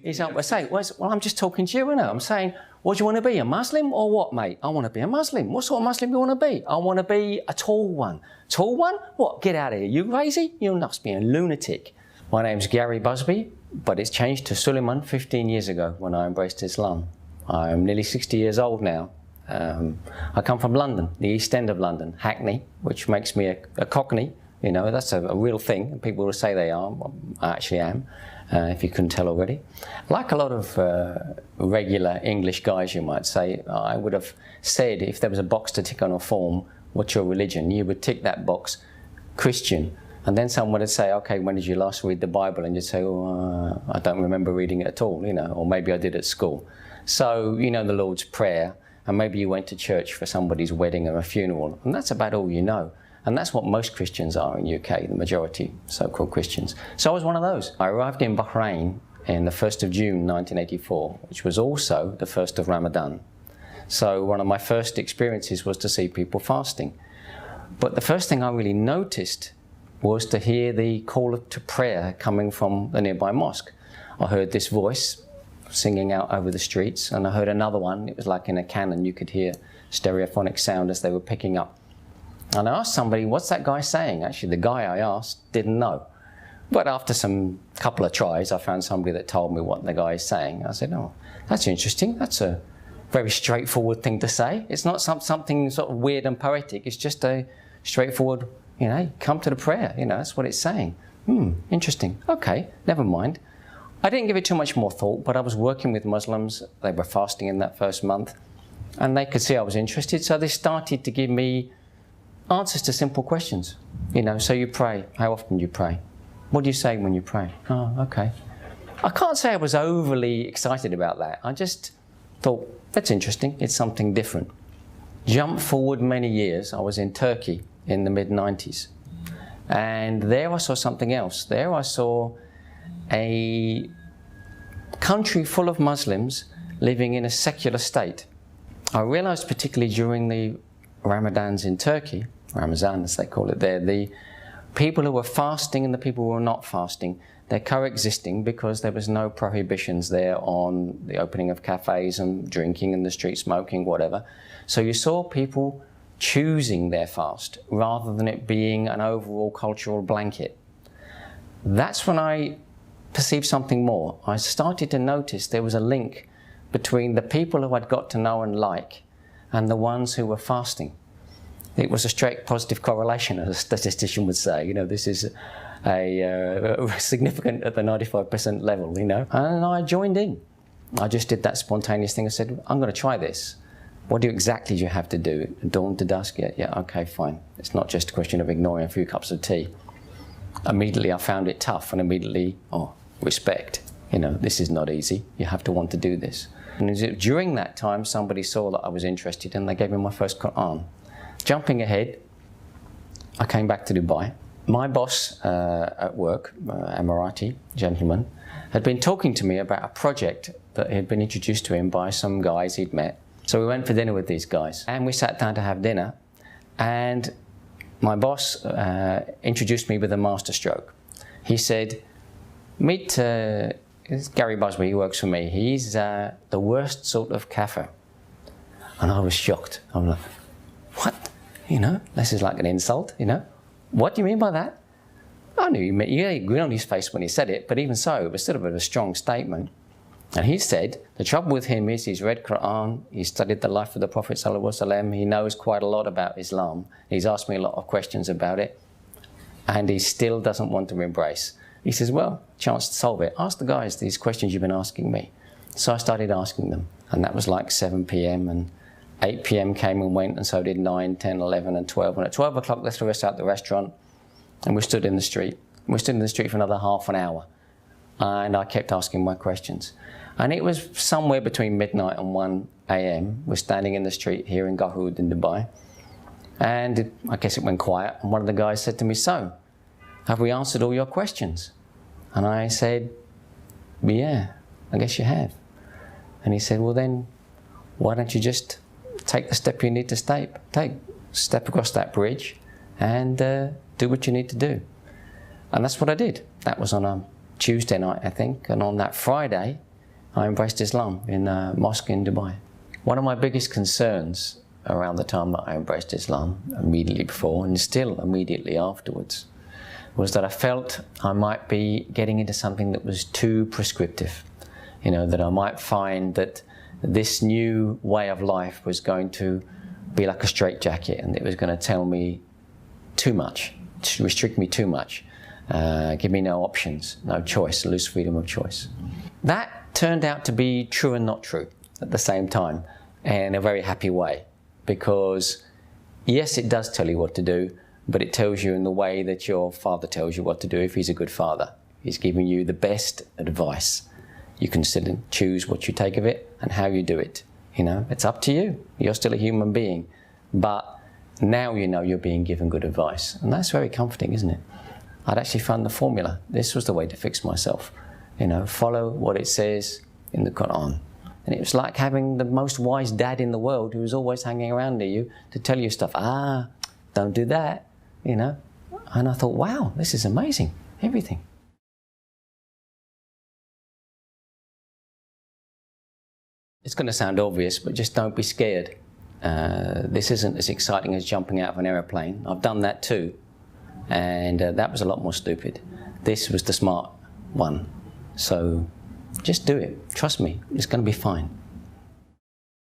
He's up, I say, well, I'm just talking to you, innit? I'm saying, what do you want to be, a Muslim or what, mate? I want to be a Muslim. What sort of Muslim do you want to be? I want to be a tall one. Tall one? What? Get out of here. You crazy? You must be a lunatic. My name's Gary Busby, but it's changed to Suleyman 15 years ago when I embraced Islam. I'm nearly 60 years old now. I come from London, the East End of London, Hackney, which makes me a Cockney. You know, that's a real thing. People will say they are. I actually am, if you couldn't tell already. Like a lot of regular English guys, you might say, I would have said if there was a box to tick on a form, what's your religion? You would tick that box, Christian. And then someone would say, okay, when did you last read the Bible? And you'd say, oh, I don't remember reading it at all, you know, or maybe I did at school. So, you know, the Lord's Prayer, and maybe you went to church for somebody's wedding or a funeral, and that's about all you know. And that's what most Christians are in the UK, the majority so-called Christians. So I was one of those. I arrived in Bahrain in the 1st of June 1984, which was also the 1st of Ramadan. So one of my first experiences was to see people fasting. But the first thing I really noticed was to hear the call to prayer coming from the nearby mosque. I heard this voice singing out over the streets, and I heard another one. It was like in a cannon. You could hear stereophonic sound as they were picking up. And I asked somebody, what's that guy saying? Actually, the guy I asked didn't know. But after some couple of tries, I found somebody that told me what the guy is saying. I said, oh, that's interesting. That's a very straightforward thing to say. It's not something sort of weird and poetic. It's just a straightforward, you know, come to the prayer. You know, that's what it's saying. Interesting. Okay, never mind. I didn't give it too much more thought, but I was working with Muslims. They were fasting in that first month, and they could see I was interested. So they started to give me answers to simple questions. You know, so you pray. How often do you pray? What do you say when you pray? Oh, okay. I can't say I was overly excited about that. I just thought, that's interesting. It's something different. Jump forward many years. I was in Turkey in the mid-90s. And there I saw something else. There I saw a country full of Muslims living in a secular state. I realized particularly during the Ramadans in Turkey, Ramazan as they call it there, the people who were fasting and the people who were not fasting, they're coexisting because there was no prohibitions there on the opening of cafes and drinking in the street, smoking, whatever. So you saw people choosing their fast rather than it being an overall cultural blanket. That's when I perceived something more. I started to notice there was a link between the people who I'd got to know and like and the ones who were fasting. It was a straight positive correlation, as a statistician would say. You know, this is a significant at the 95% level, you know. And I joined in. I just did that spontaneous thing. I said, I'm going to try this. What exactly do you have to do? Dawn to dusk? Yeah, okay, fine. It's not just a question of ignoring a few cups of tea. Immediately I found it tough, and immediately, respect. You know, this is not easy. You have to want to do this. And during that time, somebody saw that I was interested, and they gave me my first Quran. Jumping ahead, I came back to Dubai. My boss at work, Emirati gentleman, had been talking to me about a project that had been introduced to him by some guys he'd met. So we went for dinner with these guys, and we sat down to have dinner, and my boss introduced me with a masterstroke. He said, meet Gary Busby, he works for me. He's the worst sort of kafir. And I was shocked. I'm like, what? You know, this is like an insult, you know? What do you mean by that? I knew he meant, yeah, he grinned on his face when he said it, but even so, it was still a bit of a strong statement. And he said, the trouble with him is he's read Quran, he's studied the life of the Prophet ﷺ, he knows quite a lot about Islam, he's asked me a lot of questions about it, and he still doesn't want to embrace. He says, well, chance to solve it. Ask the guys these questions you've been asking me. So I started asking them, and that was like 7 p.m. and 8 p.m. came and went, and so did 9, 10, 11, and 12. And at 12 o'clock, they threw us out the restaurant, and we stood in the street. We stood in the street for another half an hour, and I kept asking my questions. And it was somewhere between midnight and 1 a.m. We're standing in the street here in Garhoud in Dubai, and I guess it went quiet, and one of the guys said to me, so, have we answered all your questions? And I said, yeah, I guess you have. And he said, well then, why don't you just take the step you need to take, step across that bridge and do what you need to do. And that's what I did. That was on a Tuesday night, I think, and on that Friday, I embraced Islam in a mosque in Dubai. One of my biggest concerns around the time that I embraced Islam, immediately before and still immediately afterwards, was that I felt I might be getting into something that was too prescriptive. You know, that I might find that this new way of life was going to be like a straitjacket, and it was going to tell me too much, to restrict me too much, give me no options, no choice, lose freedom of choice. That turned out to be true and not true at the same time, in a very happy way, because yes, it does tell you what to do, but it tells you in the way that your father tells you what to do if he's a good father. He's giving you the best advice. You can still choose what you take of it and how you do it. You know, it's up to you. You're still a human being, but now you know you're being given good advice, and that's very comforting, isn't it? I'd actually found the formula. This was the way to fix myself. You know, follow what it says in the Quran. And it was like having the most wise dad in the world who was always hanging around near you to tell you stuff. Don't do that, you know. And I thought, wow, this is amazing, everything. It's going to sound obvious, but just don't be scared. This isn't as exciting as jumping out of an aeroplane. I've done that too, and that was a lot more stupid. This was the smart one. So just do it. Trust me, it's going to be fine.